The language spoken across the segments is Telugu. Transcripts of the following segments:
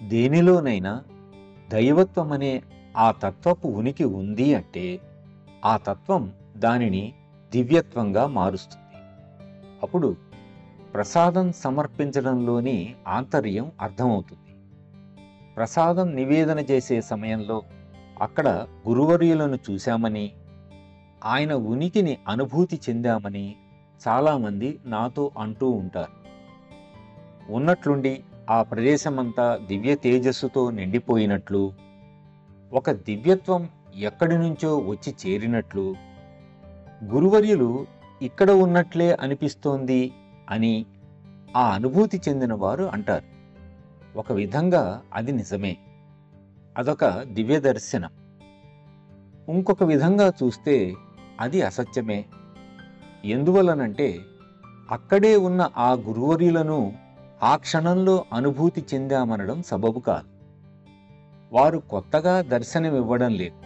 దేనిలోనైనా దైవత్వం అనే ఆ తత్వపు ఉనికి ఉంది అంటే ఆ తత్వం దానిని దివ్యత్వంగా మారుస్తుంది. అప్పుడు ప్రసాదం సమర్పించడంలోని ఆంతర్యం అర్థమవుతుంది. ప్రసాదం నివేదన చేసే సమయంలో అక్కడ గురువర్యులను చూశామని, ఆయన ఉనికిని అనుభూతి చెందామని చాలామంది నాతో అంటూ ఉంటారు. ఉన్నట్లుండి ఆ ప్రదేశమంతా దివ్య తేజస్సుతో నిండిపోయినట్లు, ఒక దివ్యత్వం ఎక్కడి నుంచో వచ్చి చేరినట్లు, గురువర్యులు ఇక్కడ ఉన్నట్లే అనిపిస్తోంది అని ఆ అనుభూతి చెందిన వారు అంటారు. ఒక విధంగా అది నిజమే, అదొక దివ్య దర్శనం. ఇంకొక విధంగా చూస్తే అది అసత్యమే. ఎందువలనంటే అక్కడే ఉన్న ఆ గురువర్యులను ఆ క్షణంలో అనుభూతి చెందామనడం సబబు కాదు. వారు కొత్తగా దర్శనమివ్వడం లేదు.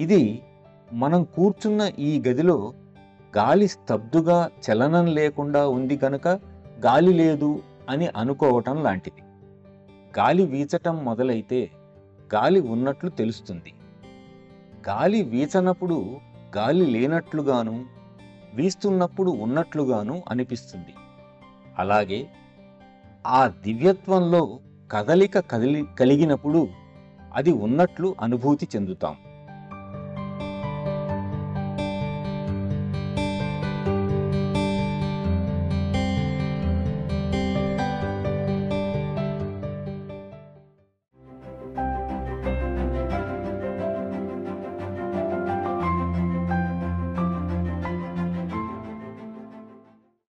ఇది మనం కూర్చున్న ఈ గదిలో గాలి స్తబ్దుగా చలనం లేకుండా ఉంది కనుక గాలి లేదు అని అనుకోవటం లాంటిది. గాలి వీచటం మొదలైతే గాలి ఉన్నట్లు తెలుస్తుంది. గాలి వీచనప్పుడు గాలి లేనట్లుగాను, వీస్తున్నప్పుడు ఉన్నట్లుగాను అనిపిస్తుంది. అలాగే ఆ దివ్యత్వంలో కదలిక కలిగినప్పుడు అది ఉన్నట్లు అనుభూతి చెందుతాం.